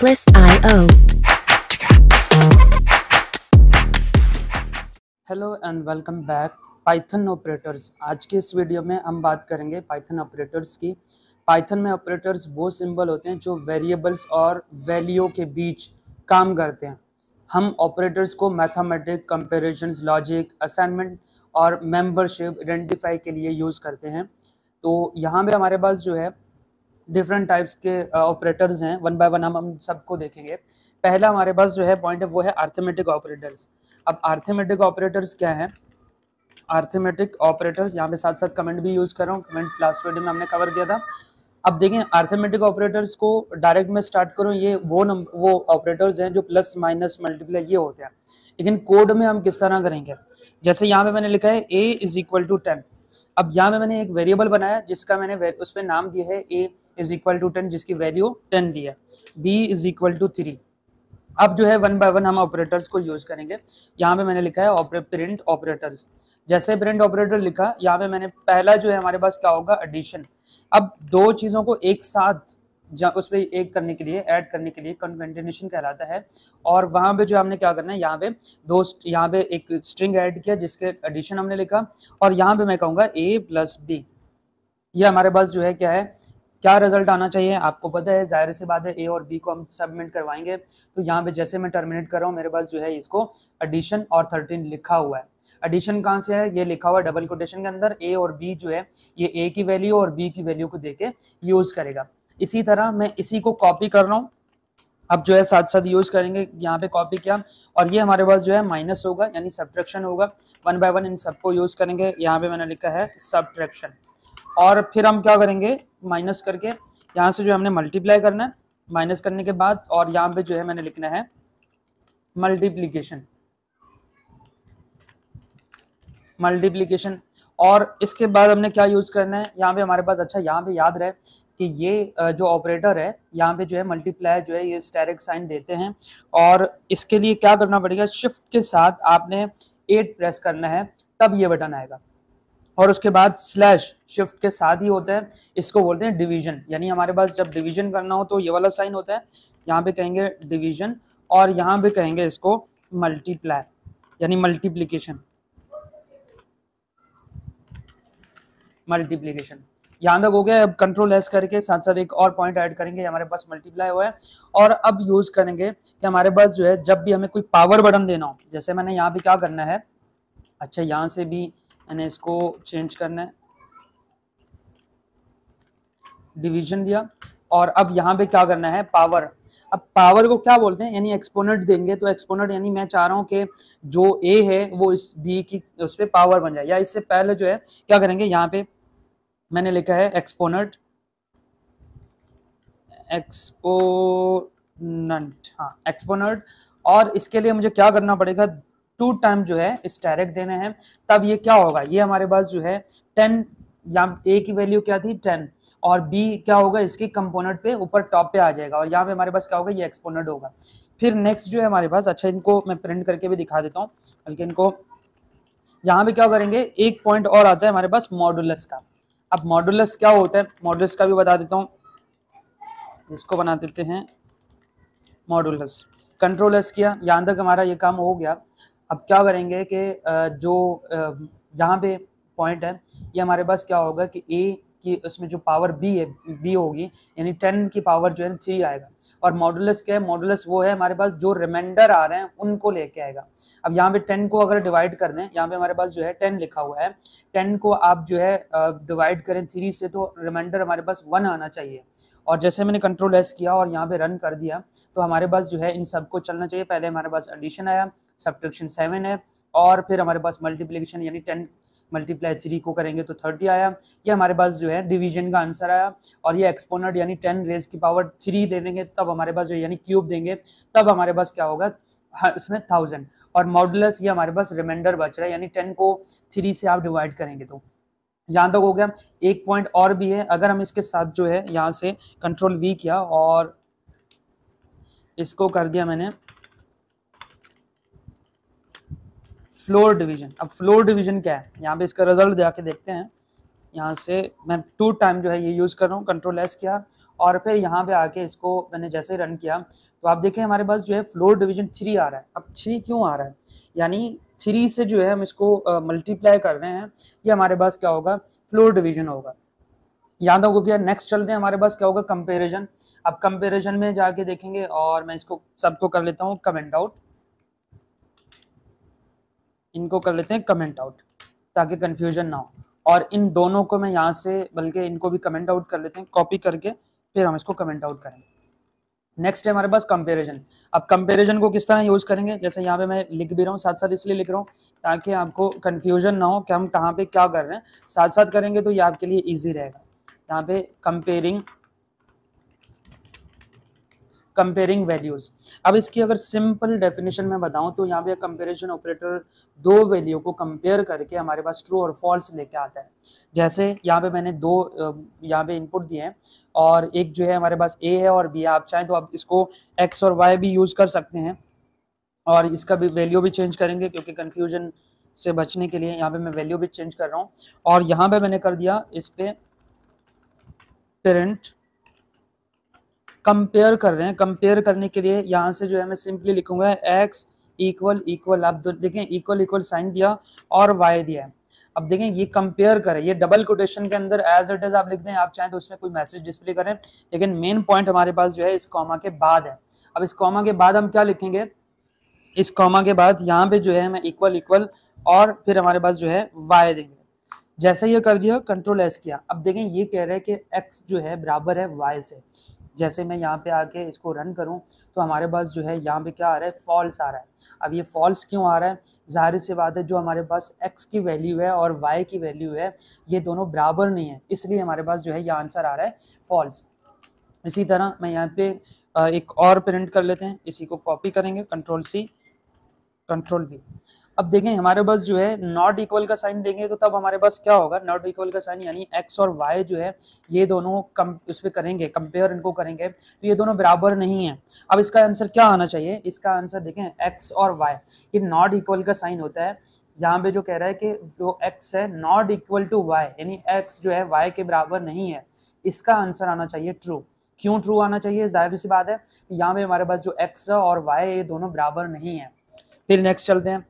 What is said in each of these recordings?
Necklace.io। Hello and welcome back Python operators. आज के इस वीडियो में हम बात करेंगे पाइथन ऑपरेटर्स की। पाइथन में ऑपरेटर्स वो सिंबल होते हैं जो वेरिएबल्स और वैल्यू के बीच काम करते हैं। हम ऑपरेटर्स को मैथमेटिक, कंपैरिजंस, लॉजिक, असाइनमेंट और मेंबरशिप आइडेंटिफाई के लिए यूज़ करते हैं। तो यहाँ पे हमारे पास जो है डिफरेंट टाइप्स के ऑपरेटर्स हैं। वन बाय वन हम सबको देखेंगे। पहला हमारे पास जो है पॉइंट है वो है अरिथमेटिक ऑपरेटर्स। अब अरिथमेटिक ऑपरेटर्स क्या है? अरिथमेटिक ऑपरेटर्स यहाँ पे साथ साथ कमेंट भी यूज कर रहा हूँ, कमेंट लास्ट वीडियो में हमने कवर किया था। अब देखें अरिथमेटिक ऑपरेटर्स को डायरेक्ट में स्टार्ट करूँ, ये वो ऑपरेटर्स हैं जो प्लस माइनस मल्टीप्लाई ये होते हैं। लेकिन कोड में हम किस तरह करेंगे? जैसे यहाँ पे मैंने लिखा है a इज इक्वल टू 10। अब यहाँ पे मैंने एक वेरिएबल बनाया जिसका मैंने उस पर नाम दिया है a इज इक्वल टू 10, जिसकी वैल्यू 10 दी है। b is equal to 3। अब जो है वन बाय वन हम ऑपरेटर्स को यूज करेंगे। यहाँ पे मैंने लिखा है प्रिंट ऑपरेटर्स। जैसे प्रिंट ऑपरेटर लिखा, यहाँ पे मैंने पहला जो है हमारे पास क्या होगा? एडिशन। अब दो चीजों को एक साथ उस पर एक करने के लिए, ऐड करने के लिए कंकेटेनेशन कहलाता है। और वहां पे जो हमने क्या करना है, यहाँ पे एक स्ट्रिंग ऐड किया जिसके एडिशन हमने लिखा, और यहाँ पे मैं कहूँगा a प्लस बी। ये हमारे पास जो है क्या है, क्या रिजल्ट आना चाहिए आपको पता है, जाहिर सी बात है a और b को हम सबमिट करवाएंगे। तो यहाँ पे जैसे मैं टर्मिनेट कर रहा हूँ, मेरे पास जो है इसको एडिशन और 13 लिखा हुआ है। एडिशन कहाँ से है? ये लिखा हुआ है डबल कोटेशन के अंदर। a और b जो है ये a की वैल्यू और b की वैल्यू को देके यूज करेगा। इसी तरह मैं इसी को कॉपी कर रहा हूँ, अब जो है साथ साथ यूज करेंगे। यहाँ पे कॉपी किया और ये हमारे पास जो है माइनस होगा यानी सब्ट्रैक्शन होगा। वन बाय वन इन सबको यूज करेंगे। यहाँ पे मैंने लिखा है सब्ट्रैक्शन, और फिर हम क्या करेंगे? माइनस करके यहाँ से जो हमने मल्टीप्लाई करना है, माइनस करने के बाद, और यहाँ पे जो है मैंने लिखना है मल्टीप्लीकेशन। और इसके बाद हमने क्या यूज करना है यहाँ पे हमारे पास? अच्छा, यहाँ पे याद रहे कि ये जो ऑपरेटर है यहाँ पे जो है मल्टीप्लाई जो है ये डायरेक्ट साइन देते हैं, और इसके लिए क्या करना पड़ेगा? शिफ्ट के साथ आपने 8 प्रेस करना है, तब ये बटन आएगा। और उसके बाद स्लैश शिफ्ट के साथ ही होता है, इसको बोलते हैं डिवीजन। यानी हमारे पास जब डिवीजन करना हो तो ये वाला साइन होता है, यहाँ पे कहेंगे डिवीजन, और यहाँ पे कहेंगे इसको मल्टीप्लाई यानी मल्टीप्लीकेशन। यहाँ तक हो गया। अब कंट्रोल एस करके साथ साथ एक और पॉइंट ऐड करेंगे, हमारे पास मल्टीप्लाई हुआ है। और अब यूज करेंगे कि हमारे पास जो है जब भी हमें कोई पावर बटन देना हो, जैसे मैंने यहाँ पे क्या करना है, अच्छा यहाँ से भी मैंने इसको चेंज करना है, डिवीजन दिया, और अब यहाँ पे क्या करना है? पावर। अब पावर को क्या बोलते हैं? यानी एक्सपोनेंट देंगे। तो एक्सपोनेंट यानी मैं चाह रहा हूँ कि जो a है वो इस b की उस पर पावर बन जाए। या इससे पहले जो है क्या करेंगे, यहाँ पे मैंने लिखा है एक्सपोनेंट, हाँ एक्सपोनेंट। और इसके लिए मुझे क्या करना पड़ेगा? 2 टाइम जो है इस डायरेक्ट देने हैं, तब ये क्या होगा? ये हमारे पास जो है 10, यहाँ a की वैल्यू क्या थी? 10, और b क्या होगा? इसके कंपोनेंट पे ऊपर टॉप पे आ जाएगा, और यहाँ पे हमारे पास क्या होगा? ये एक्सपोनेंट होगा। फिर नेक्स्ट जो है हमारे पास, अच्छा इनको मैं प्रिंट करके भी दिखा देता हूँ, बल्कि इनको यहाँ पे क्या करेंगे, एक पॉइंट और आता है हमारे पास मॉडुलस का। अब मॉडुलस क्या होता है? मॉडुलस का भी बता देता हूँ, इसको बना देते हैं मॉडुलस। कंट्रोल एस किया, यहाँ तक हमारा ये काम हो गया। अब क्या करेंगे कि जो यहाँ पे पॉइंट है ये हमारे पास क्या होगा कि a की उसमें जो पावर b है, b होगी, यानी 10 की पावर जो है 3 आएगा। और मॉडुलस क्या है? मॉडुलस वो है हमारे पास जो रिमाइंडर आ रहे हैं उनको लेके आएगा। अब यहाँ पे 10 को अगर डिवाइड कर दें, यहाँ पे हमारे पास जो है 10 लिखा हुआ है, 10 को आप जो है डिवाइड करें 3 से, तो रिमाइंडर हमारे पास 1 आना चाहिए। और जैसे मैंने कंट्रोल एस किया और यहाँ पे रन कर दिया, तो हमारे पास जो है इन सबको चलना चाहिए। पहले हमारे पास एडिशन आया, सब्ट्रैक्शन 7 है, और फिर हमारे पास मल्टीप्लिकेशन यानी 10 मल्टीप्लाई 3 को करेंगे तो 30 आया। ये हमारे पास जो है डिवीजन का आंसर आया। और ये एक्सपोनेंट यानी 10 रेज की पावर 3 दे देंगे तब हमारे पास जो यानी क्यूब देंगे तब हमारे पास क्या होगा? इसमें 1000। और मॉडुलस ये हमारे पास रिमाइंडर बच रहा है, यानी 10 को 3 से आप डिवाइड करेंगे। तो यहाँ तक हो गया। एक पॉइंट और भी है, अगर हम इसके साथ जो है यहाँ से कंट्रोल वी किया और इसको कर दिया मैंने फ्लोर डिवीजन। अब फ्लोर डिवीजन क्या है? यहाँ पे इसका रिजल्ट जाके देखते हैं। यहाँ से मैं 2 टाइम जो है ये यूज कर रहा हूँ, कंट्रोल एस किया और फिर यहाँ पे आके इसको मैंने जैसे रन किया तो आप देखें हमारे पास जो है फ्लोर डिवीजन 3 आ रहा है। अब 3 क्यों आ रहा है, यानी 3 से जो है हम इसको मल्टीप्लाई कर रहे हैं, ये हमारे पास क्या होगा, फ्लोर डिवीजन होगा। याद होगा क्या। नेक्स्ट चलते हैं, हमारे पास क्या होगा, कंपैरिजन। अब कंपैरिजन में जाके देखेंगे और मैं इसको सबको कर लेता हूँ कमेंट आउट, इनको कर लेते हैं कमेंट आउट ताकि कंफ्यूजन ना हो। और इन दोनों को मैं यहाँ से बल्कि इनको भी कमेंट आउट कर लेते हैं, कॉपी करके फिर हम इसको कमेंट आउट करेंगे। नेक्स्ट है हमारे पास कंपैरिजन। अब कंपैरिजन को किस तरह यूज करेंगे, जैसे यहाँ पे मैं लिख भी रहा हूँ, साथ साथ इसलिए लिख रहा हूँ ताकि आपको कंफ्यूजन ना हो कि हम कहाँ पे क्या कर रहे हैं, साथ साथ करेंगे तो ये आपके लिए ईजी रहेगा। यहाँ पे कंपेयरिंग वैल्यूज। अब इसकी अगर सिंपल डेफिनेशन में बताऊं तो यहाँ पे कंपैरिजन ऑपरेटर दो वैल्यू को कंपेयर करके हमारे पास ट्रू और फॉल्स लेके आता है। जैसे यहाँ पे मैंने दो यहाँ पे इनपुट दिए हैं और एक जो है हमारे पास ए है और बी है। आप चाहें तो आप इसको एक्स और वाई भी यूज कर सकते हैं और इसका भी वैल्यू भी चेंज करेंगे क्योंकि कंफ्यूजन से बचने के लिए यहाँ पे मैं वैल्यू भी चेंज कर रहा हूँ। और यहाँ पे मैंने कर दिया इस पे पेरेंट कंपेयर कर रहे हैं। कंपेयर करने के लिए यहाँ से जो है मैं सिंपली लिखूंगा एक्स इक्वल इक्वल, आप देखें इक्वल इक्वल साइन दिया और वाई दिया है। अब देखें ये कंपेयर करें, ये डबल कोटेशन के अंदर एज इट इज आप लिख दें, आप चाहें तो उसमें कोई मैसेज डिस्प्ले करें, लेकिन मेन पॉइंट हमारे पास जो है इस कॉमा के बाद है। अब इस कॉमा के बाद हम क्या लिखेंगे, इस कॉमा के बाद यहाँ पे जो है मैं इक्वल इक्वल और फिर हमारे पास जो है वाई देंगे। जैसे ये कर दिया कंट्रोल एस किया, अब देखें ये कह रहे हैं कि एक्स जो है बराबर है वाई से। जैसे मैं यहाँ पे आके इसको रन करूँ तो हमारे पास जो है यहाँ पे क्या आ रहा है, फॉल्स आ रहा है। अब ये फॉल्स क्यों आ रहा है, जाहिर सी बात है जो हमारे पास x की वैल्यू है और y की वैल्यू है ये दोनों बराबर नहीं है, इसलिए हमारे पास जो है ये आंसर आ रहा है फॉल्स। इसी तरह मैं यहाँ पे एक और प्रिंट कर लेते हैं, इसी को कॉपी करेंगे कंट्रोल सी कंट्रोल वी। अब देखें हमारे पास जो है नॉट इक्वल का साइन देंगे तो तब हमारे पास क्या होगा, नॉट इक्वल का साइन यानी x और y जो है ये दोनों उस पर करेंगे कंपेयर, इनको करेंगे तो ये दोनों बराबर नहीं है। अब इसका आंसर क्या आना चाहिए, इसका आंसर देखें x और y ये नॉट इक्वल का साइन होता है। यहाँ पे जो कह रहा है कि जो x है नॉट इक्वल टू y यानी x जो है y के बराबर नहीं है, इसका आंसर आना चाहिए ट्रू। क्यों ट्रू आना चाहिए, जाहिर सी बात है यहाँ पे हमारे पास जो x और y ये दोनों बराबर नहीं है। फिर नेक्स्ट चलते हैं,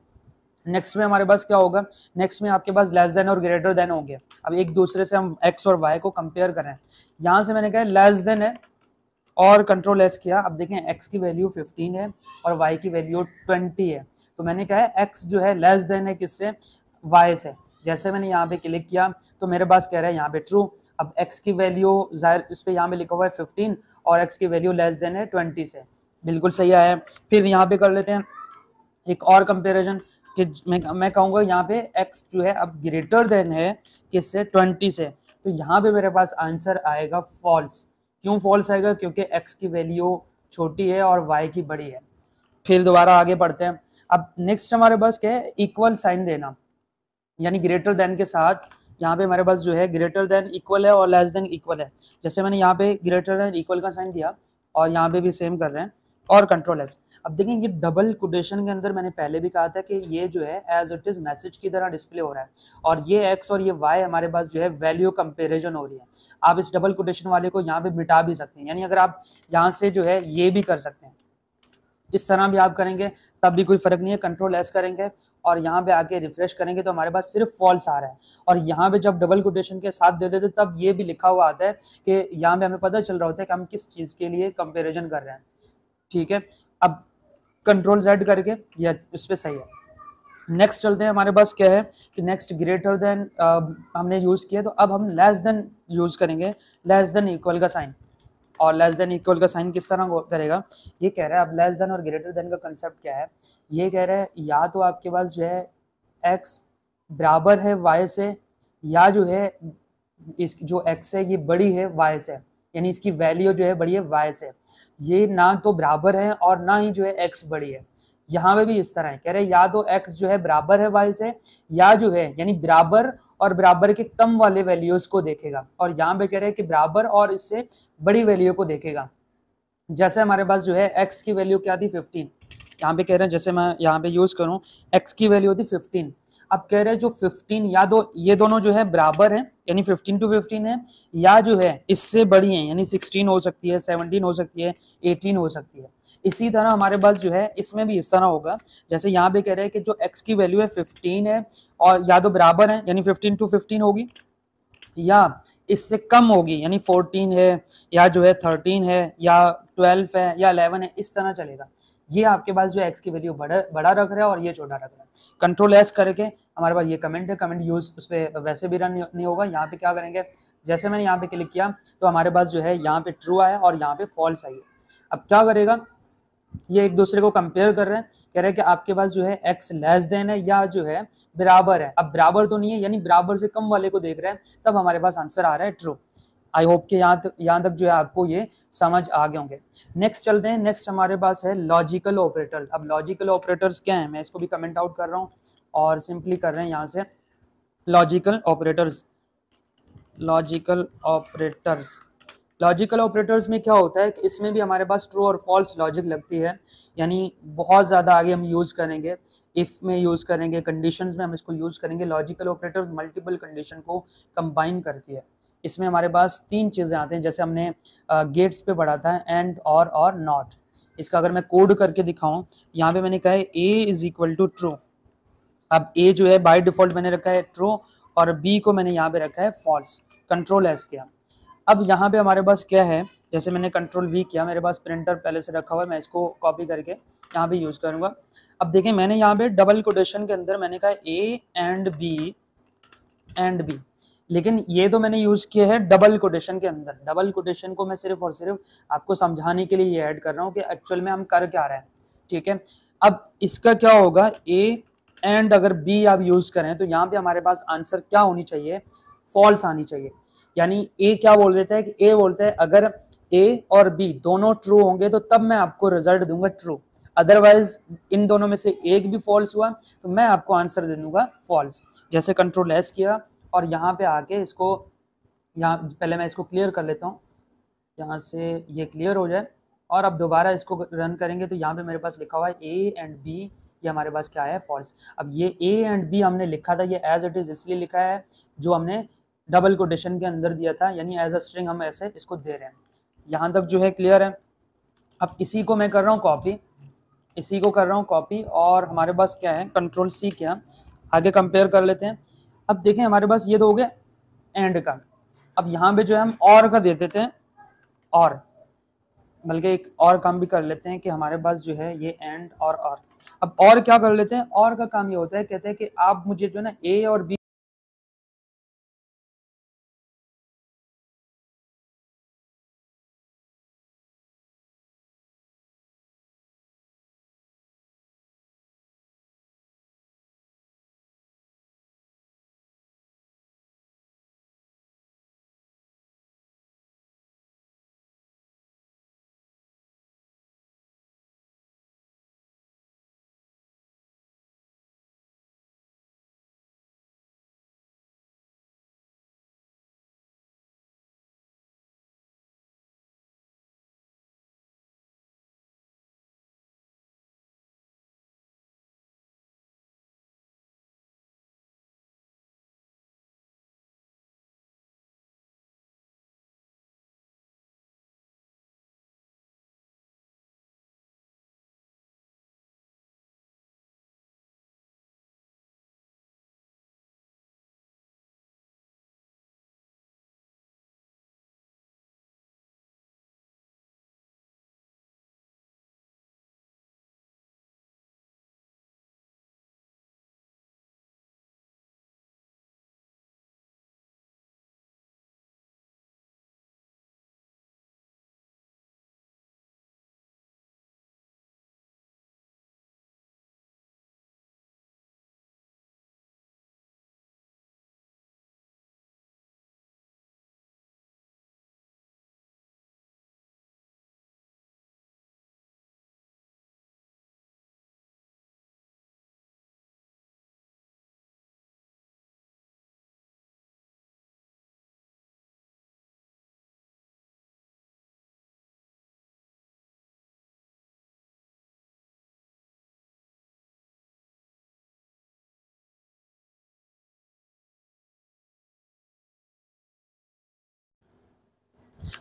नेक्स्ट में हमारे पास क्या होगा, नेक्स्ट में आपके पास लेस देन और ग्रेटर देन हो गया। अब एक दूसरे से हम x और y को कंपेयर करें, यहाँ से मैंने कहा लेस देन है और कंट्रोल एस किया। अब देखें x की वैल्यू 15 है और y की वैल्यू 20 है, तो मैंने कहा है x जो है लेस देन है किससे, y से। जैसे मैंने यहाँ पे क्लिक किया तो मेरे पास कह रहा है यहाँ पे ट्रू। अब x की वैल्यू जाहिर इस पे यहाँ पे लिखा हुआ है 15 और x की वैल्यू लेस देन है 20 से, बिल्कुल सही आया है। फिर यहाँ पे कर लेते हैं एक और कंपेरिजन कि मैं कहूँगा यहाँ पे x जो है अब ग्रेटर देन है किससे, 20 से, तो यहाँ पे मेरे पास आंसर आएगा फॉल्स। क्यों फॉल्स आएगा, क्योंकि x की वैल्यू छोटी है और y की बड़ी है। फिर दोबारा आगे बढ़ते हैं। अब नेक्स्ट हमारे पास क्या है, इक्वल साइन देना, यानी ग्रेटर देन के साथ यहाँ पे हमारे पास जो है ग्रेटर देन इक्वल है और लेस देन इक्वल है। जैसे मैंने यहाँ पे ग्रेटर देन इक्वल का साइन दिया और यहाँ पे भी सेम कर रहे हैं और कंट्रोल एस। अब देखें ये डबल कोटेशन के अंदर मैंने पहले भी कहा था कि ये जो है एज इट इज मैसेज की तरह डिस्प्ले हो रहा है और ये x और ये y हमारे पास जो है वैल्यू कंपैरिजन हो रही है। आप इस डबल कोटेशन वाले को यहाँ पे मिटा भी सकते हैं, यानी अगर आप यहाँ से जो है ये भी कर सकते हैं, इस तरह भी आप करेंगे तब भी कोई फर्क नहीं है। कंट्रोल एस करेंगे और यहाँ पे आके रिफ्रेश करेंगे तो हमारे पास सिर्फ फॉल्स आ रहा है। और यहाँ पे जब डबल कोटेशन के साथ दे देते तब ये भी लिखा हुआ आता है कि यहाँ पे हमें पता चल रहा होता है कि हम किस चीज़ के लिए कंपेरिजन कर रहे हैं। ठीक है, अब कंट्रोल Z करके या इस पे सही है। नेक्स्ट चलते हैं, हमारे पास क्या है कि नेक्स्ट ग्रेटर देन हमने यूज़ किया, तो अब हम लेस देन यूज़ करेंगे, लेस देन इक्वल का साइन। और लेस देन इक्वल का साइन किस तरह करेगा, ये कह रहा है अब लेस देन और ग्रेटर देन का कंसेप्ट क्या है, ये कह रहा है या तो आपके पास जो है x बराबर है y से या जो है इस जो x है ये बड़ी है y से, यानी इसकी वैल्यू जो है बड़ी है y से। ये ना तो बराबर है और ना ही जो है x बड़ी है। यहाँ पे भी इस तरह है, कह रहे हैं या तो x जो है बराबर है y से या जो है यानी बराबर और बराबर के कम वाले वैल्यूज को देखेगा, और यहाँ पे कह रहे हैं कि बराबर और इससे बड़ी वैल्यू को देखेगा। जैसे हमारे पास जो है x की वैल्यू क्या थी 15, यहाँ पे कह रहे हैं जैसे मैं यहाँ पे यूज करूँ x की वैल्यू थी 15। अब कह रहे हैं जो 15 या ये दोनों जो है बराबर हैं, यानी 15 to 15 है, या जो है इससे बड़ी है, यानी 16 हो सकती है, 17 हो सकती है, 18 हो सकती है। इसी तरह हमारे पास जो है इसमें भी इस तरह होगा, जैसे यहाँ पे कह रहे हैं कि जो x की वैल्यू है 15 है और या तो बराबर है यानी 15 to 15 होगी, या इससे कम होगी यानी 14 है, या जो है 13 है, या 12 है, या 11 है, इस तरह चलेगा। ये आपके पास जो एक्स की वैल्यू बड़ा रख रहा है और ये छोटा रख रहा है। कंट्रोल एस करके हमारे पास ये कमेंट है, कमेंट यूज उस पर वैसे भी रन नहीं होगा। यहाँ पे क्या करेंगे, जैसे मैंने यहाँ पे क्लिक किया तो हमारे पास जो है यहाँ पे ट्रू आया और यहाँ पे फॉल्स आई है। अब क्या करेगा, ये एक दूसरे को कंपेयर कर रहे हैं, कह रहे हैं कि आपके पास जो है x लेस देन है या जो है बराबर है। अब बराबर तो नहीं है, यानी बराबर से कम वाले को देख रहे हैं, तब हमारे पास आंसर आ रहा है ट्रू। आई होप कि यहाँ तक जो है आपको ये समझ आ गए होंगे। नेक्स्ट चलते हैं। नेक्स्ट हमारे पास है लॉजिकल ऑपरेटर्स। अब लॉजिकल ऑपरेटर्स क्या है, मैं इसको भी कमेंट आउट कर रहा हूँ और सिंपली कर रहे हैं यहाँ से logical operators. Logical operators, logical operators में क्या होता है कि इसमें भी हमारे पास ट्रू और फॉल्स लॉजिक लगती है, यानी बहुत ज़्यादा आगे हम यूज़ करेंगे, इफ़ में यूज़ करेंगे, कंडीशंस में हम इसको यूज़ करेंगे। लॉजिकल ऑपरेटर्स मल्टीपल कंडीशन को कंबाइन करती है। इसमें हमारे पास 3 चीज़ें आती हैं, जैसे हमने गेट्स पे पढ़ा था एंड और नॉट। इसका अगर मैं कोड करके दिखाऊं, यहाँ पे मैंने कहा है ए इज इक्वल टू ट्रू। अब ए जो है बाय डिफॉल्ट मैंने रखा है ट्रू और बी को मैंने यहाँ पे रखा है फॉल्स। कंट्रोल एस किया। अब यहाँ पे हमारे पास क्या है, जैसे मैंने कंट्रोल वी किया, मेरे पास प्रिंटर पहले से रखा हुआ है, मैं इसको कॉपी करके यहाँ पे यूज़ करूँगा। अब देखें मैंने यहाँ पे डबल कोटेशन के अंदर मैंने कहा ए एंड बी, लेकिन ये तो मैंने यूज़ किया है डबल कोटेशन के अंदर। डबल कोटेशन को मैं सिर्फ और सिर्फ आपको समझाने के लिए ये ऐड कर रहा हूँ कि एक्चुअल में हम कर क्या रहे हैं, ठीक है। अब इसका क्या होगा, ए एंड अगर बी आप यूज़ करें तो यहाँ पे हमारे पास आंसर क्या होनी चाहिए, फॉल्स आनी चाहिए। यानी ए क्या बोल देता है कि ए बोलता है अगर ए और बी दोनों ट्रू होंगे तो तब मैं आपको रिजल्ट दूंगा ट्रू, अदरवाइज इन दोनों में से एक भी फॉल्स हुआ तो मैं आपको आंसर दे दूंगा फॉल्स। जैसे कंट्रोल एस किया और यहाँ पे आके इसको, यहाँ पहले मैं इसको क्लियर कर लेता हूँ, यहाँ से ये क्लियर हो जाए और अब दोबारा इसको रन करेंगे तो यहाँ पे मेरे पास लिखा हुआ है ए एंड बी, ये हमारे पास क्या है फॉल्स। अब ये ए एंड बी हमने लिखा था, ये एज इट इज इसलिए लिखा है जो हमने डबल कोटेशन के अंदर दिया था, यानी एज अ स्ट्रिंग हम ऐसे इसको दे रहे हैं। यहाँ तक जो है क्लियर है। अब इसी को मैं कर रहा हूँ कॉपी, इसी को कर रहा हूँ कॉपी और हमारे पास क्या है, कंट्रोल सी किया, आगे कंपेयर कर लेते हैं। अब देखें हमारे पास ये तो हो गया एंड का। अब यहाँ पे जो है हम और का दे देते हैं, और बल्कि एक और काम भी कर लेते हैं कि हमारे पास जो है ये एंड और। अब और क्या कर लेते हैं, और का काम ये होता है, कहते हैं कि आप मुझे जो है ना ए और बी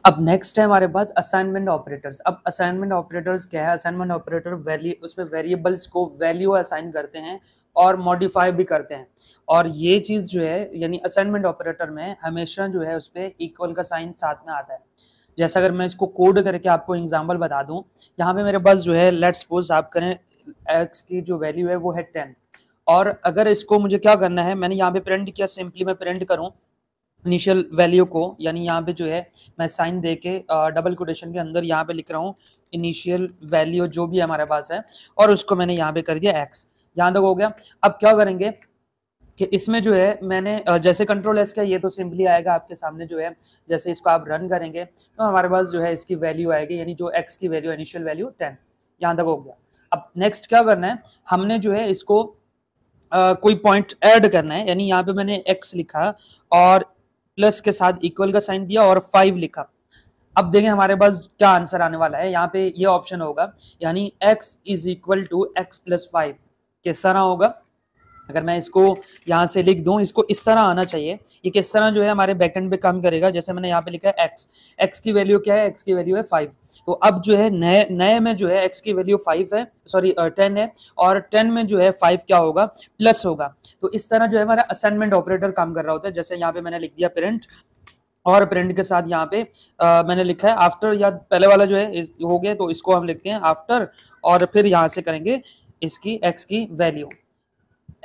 अब नेक्स्ट है हमारे पास असाइनमेंट ऑपरेटर्स। अब असाइनमेंट ऑपरेटर्स क्या है? असाइनमेंट ऑपरेटर वैल्यू, उसमें वेरिएबल्स को वैल्यू असाइन करते हैं और मॉडिफाई भी करते हैं। और ये चीज जो है यानी असाइनमेंट ऑपरेटर में हमेशा जो है उस पर इक्वल का साइन साथ में आता है। जैसा अगर मैं इसको कोड करके आपको एग्जांपल बता दूं, यहाँ पे मेरे पास जो है लेट्स सपोज आप करें x की जो वैल्यू है वो है 10, और अगर इसको मुझे क्या करना है, मैंने यहाँ पे प्रिंट किया, सिंपली मैं प्रिंट करूँ इनिशियल वैल्यू को, यानी यहाँ पे जो है मैं साइन दे के डबल कोटेशन के अंदर यहाँ पे लिख रहा हूँ इनिशियल वैल्यू जो भी हमारे पास है, और उसको मैंने यहाँ पे कर दिया x। यहाँ तक हो गया। अब क्या करेंगे कि इसमें जो है मैंने जैसे कंट्रोल एस का, ये तो सिंपली आएगा आपके सामने जो है, जैसे इसको आप रन करेंगे तो हमारे पास जो है इसकी वैल्यू आएगी, यानी जो x की वैल्यू इनिशियल वैल्यू 10। यहाँ तक हो गया। अब नेक्स्ट क्या करना है, हमने जो है इसको कोई पॉइंट ऐड करना है, यानी यहाँ पे मैंने x लिखा और प्लस के साथ इक्वल का साइन दिया और 5 लिखा। अब देखें हमारे पास क्या आंसर आने वाला है। यहाँ पे ये ऑप्शन होगा, यानी x is equal to x plus 5। किस तरह होगा? अगर मैं इसको यहाँ से लिख दूं, इसको इस तरह आना चाहिए। ये किस तरह जो है हमारे बैकएंड पे काम करेगा, जैसे मैंने यहाँ पे लिखा है x की वैल्यू क्या है? x की वैल्यू है 5। तो अब जो है नए में जो है x की वैल्यू 5 है, सॉरी 10 है, और 10 में जो है 5 क्या होगा? प्लस होगा। तो इस तरह जो है हमारा असाइनमेंट ऑपरेटर काम कर रहा होता है। जैसे यहाँ पे मैंने लिख दिया प्रिंट, और प्रिंट के साथ यहाँ पे मैंने लिखा है आफ्टर, या पहले वाला जो है हो गया तो इसको हम लिखते हैं आफ्टर, और फिर यहाँ से करेंगे इसकी x की वैल्यू,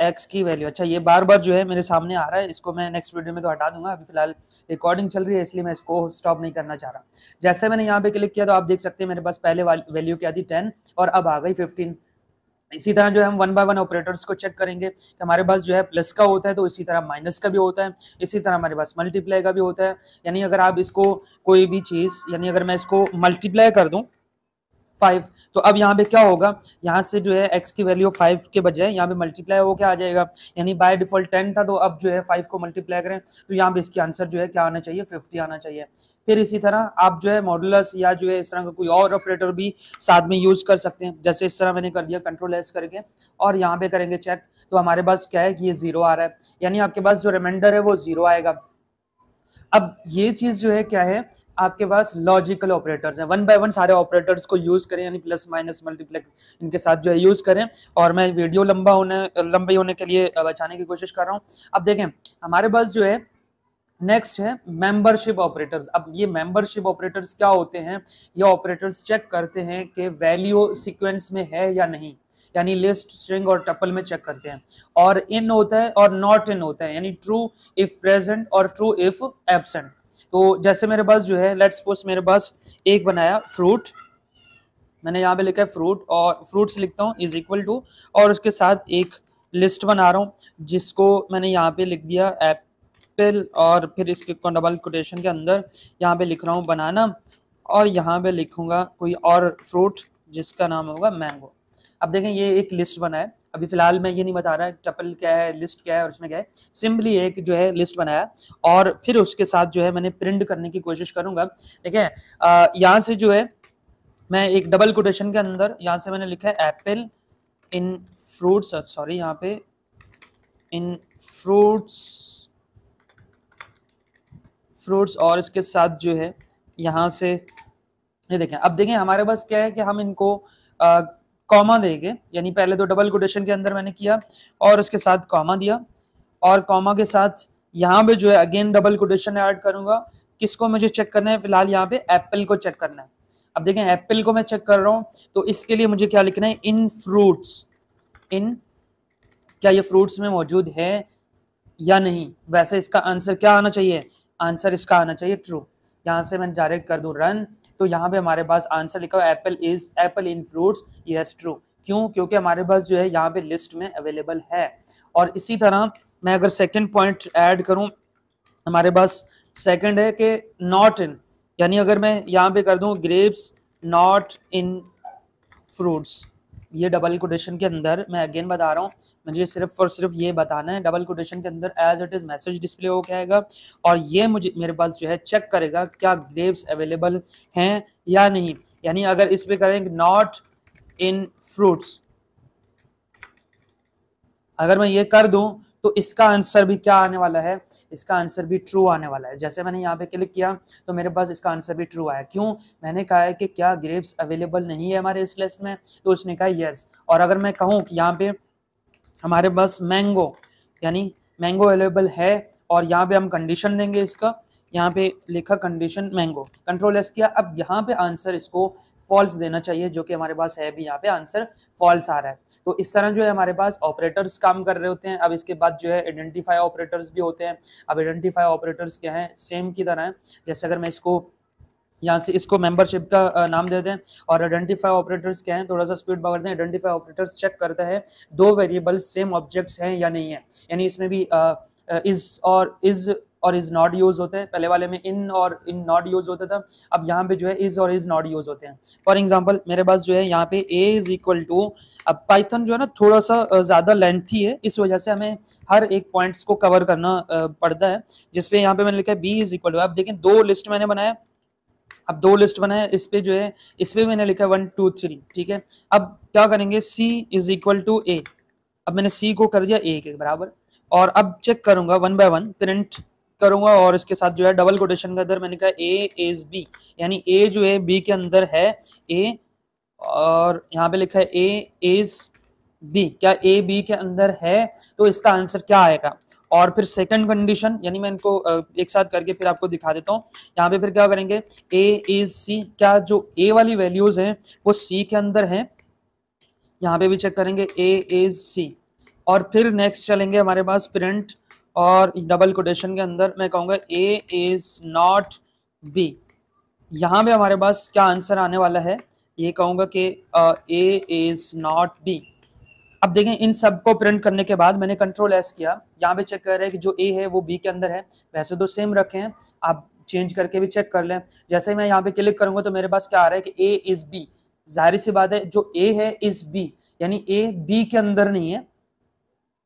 x की वैल्यू। अच्छा, ये बार बार जो है मेरे सामने आ रहा है, इसको मैं नेक्स्ट वीडियो में तो हटा दूंगा, अभी फिलहाल रिकॉर्डिंग चल रही है इसलिए मैं इसको स्टॉप नहीं करना चाह रहा। जैसे मैंने यहाँ पे क्लिक किया तो आप देख सकते हैं मेरे पास पहले वाली वैल्यू क्या थी 10, और अब आ गई 15। इसी तरह जो है हम 1 बाय 1 ऑपरेटर्स को चेक करेंगे कि हमारे पास जो है प्लस का होता है तो इसी तरह माइनस का भी होता है, इसी तरह हमारे पास मल्टीप्लाई का भी होता है। यानी अगर आप इसको कोई भी चीज, यानी अगर मैं इसको मल्टीप्लाई कर दूं 5, तो अब यहाँ पे क्या होगा, यहाँ से जो है x की वैल्यू 5 के बजाय यहाँ पे मल्टीप्लाई हो क्या आ जाएगा, यानी बाय डिफॉल्ट 10 था, तो अब जो है 5 को मल्टीप्लाई करें तो यहाँ पे इसकी आंसर जो है क्या आना चाहिए? 50 आना चाहिए। फिर इसी तरह आप जो है मॉडुलस या जो है इस तरह का कोई और ऑपरेटर भी साथ में यूज कर सकते हैं। जैसे इस तरह मैंने कर दिया कंट्रोल एस करके, और यहाँ पे करेंगे चेक, तो हमारे पास क्या है कि ये 0 आ रहा है, यानी आपके पास जो रिमाइंडर है वो 0 आएगा। अब ये चीज जो है क्या है, आपके पास लॉजिकल ऑपरेटर्स हैं। 1 बाय 1 सारे ऑपरेटर्स को यूज करें, यानी प्लस माइनस मल्टीप्लाई इनके साथ जो है यूज करें, और मैं वीडियो लंबी होने के लिए बचाने की कोशिश कर रहा हूँ। अब देखें हमारे पास जो है नेक्स्ट है मेंबरशिप ऑपरेटर्स। अब ये मेंबरशिप ऑपरेटर्स क्या होते हैं? ये ऑपरेटर्स चेक करते हैं कि वैल्यू सीक्वेंस में है या नहीं, यानी लिस्ट, स्ट्रिंग और टपल में चेक करते हैं। और इन होता है और नॉट इन होता है, यानी ट्रू इफ प्रेजेंट और ट्रू इफ एब्सेंट। तो जैसे मेरे पास जो है लेट्स सपोज मेरे पास एक बनाया फ्रूट, मैंने यहाँ पे लिखा है फ्रूट, और फ्रूट्स लिखता हूँ इज इक्वल टू, और उसके साथ एक लिस्ट बना रहा हूँ जिसको मैंने यहाँ पे लिख दिया एप्पल, और फिर इसके डबल कोटेशन के अंदर यहाँ पे लिख रहा हूँ बनाना, और यहाँ पे लिखूंगा कोई और फ्रूट जिसका नाम होगा मैंगो। अब देखें ये एक लिस्ट बना है, अभी फिलहाल मैं ये नहीं बता रहा टपल क्या है, लिस्ट क्या है और उसमें क्या है, सिंपली एक जो है लिस्ट बनाया, और फिर उसके साथ जो है मैंने प्रिंट करने की कोशिश करूंगा। ठीक है, यहाँ से जो है मैं एक डबल कोटेशन के अंदर यहाँ से मैंने लिखा है एप्पल इन फ्रूट्स, सॉरी यहाँ पे इन फ्रूट्स, और इसके साथ जो है यहाँ से ये देखें। अब देखें हमारे पास क्या है कि हम इनको कॉमा देंगे, यानी पहले तो डबल कोटेशन के अंदर मैंने किया और उसके साथ कॉमा दिया, और कॉमा के साथ यहाँ पे जो है अगेन डबल कोटेशन ऐड करूंगा। किसको मुझे चेक करना है? फिलहाल यहाँ पे एप्पल को चेक करना है। अब देखें एप्पल को मैं चेक कर रहा हूँ, तो इसके लिए मुझे क्या लिखना है? इन फ्रूट्स, इन क्या ये फ्रूट्स में मौजूद है या नहीं। वैसे इसका आंसर क्या आना चाहिए? आंसर इसका आना चाहिए ट्रू। यहाँ से मैं डायरेक्ट कर दूं रन, तो यहाँ पे हमारे पास आंसर लिखा हुआ apple in fruits, yes true. क्यों? क्योंकि हमारे पास जो है यहाँ पे लिस्ट में अवेलेबल है। और इसी तरह मैं अगर सेकंड पॉइंट ऐड करूं, हमारे पास सेकंड है कि नॉट इन, यानी अगर मैं यहाँ पे कर दूं ग्रेप्स नॉट इन फ्रूट्स, ये डबल कोटेशन के अंदर, मैं अगेन बता रहा हूँ, मुझे सिर्फ और सिर्फ ये बताना है, डबल कोटेशन के अंदर as it is message display हो जाएगा, और ये मुझे मेरे पास जो है चेक करेगा क्या ग्रेप्स अवेलेबल हैं या नहीं। यानी अगर इस पे करेंगे नॉट इन फ्रूट्स, अगर मैं ये कर दूं तो इसका आंसर भी क्या आने वाला है, इसका आंसर भी ट्रू आने वाला है। जैसे मैंने यहाँ पे क्लिक किया तो मेरे पास इसका आंसर भी ट्रू आया। क्यों, मैंने कहा है कि क्या ग्रेप्स अवेलेबल नहीं है हमारे इस लिस्ट में, तो उसने कहा यस। और अगर मैं कहूँ कि यहाँ पे हमारे पास मैंगो यानी मैंगो अवेलेबल है और यहाँ पे हम कंडीशन देंगे इसका, यहाँ पे लिखा कंडीशन मैंगो, कंट्रोल एस किया, अब यहाँ पे आंसर इसको फॉल्स देना चाहिए, जो कि हमारे पास है भी, यहाँ पे आंसर फॉल्स आ रहा है। तो इस तरह जो है हमारे पास ऑपरेटर्स काम कर रहे होते हैं। अब इसके बाद जो है आइडेंटिफाई ऑपरेटर्स भी होते हैं। अब आइडेंटिफाई ऑपरेटर्स क्या है, सेम की तरह है। जैसे अगर मैं इसको यहाँ से इसको मेंबरशिप का नाम दे दें, और आइडेंटिफाई ऑपरेटर्स क्या हैं, थोड़ा सा स्पीड बढ़ा दें। आइडेंटिफाई ऑपरेटर्स चेक करता है दो वेरिएबल्स सेम ऑब्जेक्ट्स हैं या नहीं है, यानी इसमें भी इज और इज नॉट यूज होते हैं। पहले वाले में इन और इन नॉट यूज होता था, अब यहाँ पे जो है इज और इज नॉट यूज होते हैं। फॉर एग्जांपल मेरे पास जो है यहाँ पे a इज इक्वल टू, अब पाइथन जो है ना थोड़ा सा ज्यादा लेंथी है, इस वजह से हमें हर एक पॉइंट्स को कवर करना पड़ता है। जिसपे यहाँ पे मैंने लिखा है b इज इक्वल टू, अब देखें दो लिस्ट मैंने बनाया, अब दो लिस्ट बनाया, इस पे जो है इस पे मैंने लिखा 1 2 3, ठीक है। अब क्या करेंगे, c is equal to a, अब मैंने c को कर दिया a के बराबर, और अब चेक करूंगा 1 बाय 1 प्रिंट करूंगा, और इसके साथ जो है डबल कोटेशन के अंदर मैंने कहा a इज b, यानी a जो है b के अंदर है a, और यहाँ पे लिखा है a इज b, क्या a b के अंदर है, तो इसका आंसर क्या आएगा। और फिर सेकंड कंडीशन, यानी मैं इनको एक साथ करके फिर आपको दिखा देता हूँ। यहाँ पे फिर क्या करेंगे, a इज c, क्या जो a वाली वैल्यूज हैं वो c के अंदर हैं, यहाँ पे भी चेक करेंगे a इज c, और फिर नेक्स्ट चलेंगे हमारे पास प्रिंट, और डबल कोटेशन के अंदर मैं कहूँगा a इज नॉट b, यहाँ पे हमारे पास क्या आंसर आने वाला है, ये कहूँगा कि a इज नॉट b। अब देखें इन सबको प्रिंट करने के बाद मैंने कंट्रोल एस किया, यहाँ पे चेक कर रहे हैं कि जो a है वो b के अंदर है, वैसे तो सेम रखे हैं, आप चेंज करके भी चेक कर लें। जैसे मैं यहाँ पे क्लिक करूंगा तो मेरे पास क्या आ रहा है कि a इज b, जाहिर सी बात है जो a है इज b, यानी a b के अंदर नहीं है,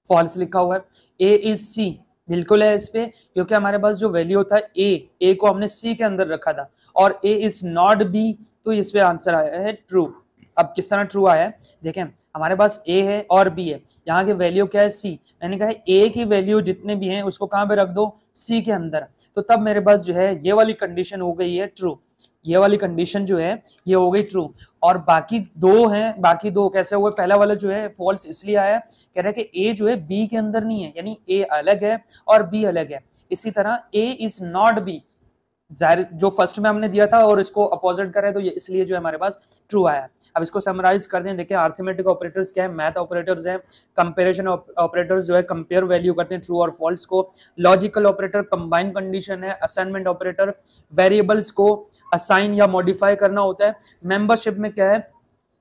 फॉल्स लिखा हुआ है। a इज c बिल्कुल है इस पे, क्योंकि हमारे पास जो वैल्यू था a को हमने c के अंदर रखा था, और a इज नॉट b, तो इस पे आंसर आया है ट्रू। अब किस तरह ट्रू आया है, देखें हमारे पास a है और b है, यहाँ की वैल्यू क्या है c, मैंने कहा है a की वैल्यू जितने भी हैं उसको कहाँ पे रख दो, c के अंदर, तो तब मेरे पास जो है ये वाली कंडीशन हो गई है ट्रू, ये वाली कंडीशन जो है ये हो गई ट्रू। और बाकी दो हैं, बाकी दो कैसे हुए, पहला वाला जो है फॉल्स इसलिए आया, कह रहा है कि a जो है b के अंदर नहीं है, यानी a अलग है और b अलग है। इसी तरह a इज नॉट b, जाहिर जो फर्स्ट में हमने दिया था और इसको अपोजिट कर रहे हैं, तो ये इसलिए जो है हमारे पास ट्रू आया। अब इसको समराइज कर दें, देखिए अरिथमेटिक ऑपरेटर्स क्या है, मैथ ऑपरेटर्स हैं, कंपैरिजन ऑपरेटर्स जो है कंपेयर वैल्यू करते हैं ट्रू और फॉल्स को, लॉजिकल ऑपरेटर कंबाइन कंडीशन है, असाइनमेंट ऑपरेटर वेरिएबल्स को असाइन या मॉडिफाई करना होता है, मेंबरशिप में क्या है,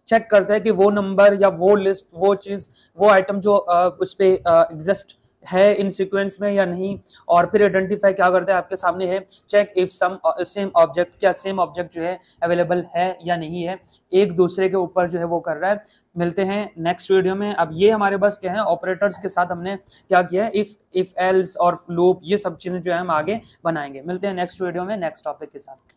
चेक करता है कि वो नंबर या वो लिस्ट, वो चीज, वो आइटम जो उस पे एग्जिस्ट है इन सीक्वेंस में या नहीं। और फिर आइडेंटिफाई क्या करता है, आपके सामने है, check if some same object, क्या सेम ऑब्जेक्ट जो है अवेलेबल है या नहीं है, एक दूसरे के ऊपर जो है वो कर रहा है। मिलते हैं नेक्स्ट वीडियो में। अब ये हमारे पास क्या है, ऑपरेटर्स के साथ हमने क्या किया है, इफ एल्स और लूप, ये सब चीजें जो है हम आगे बनाएंगे। मिलते हैं नेक्स्ट वीडियो में नेक्स्ट टॉपिक के साथ।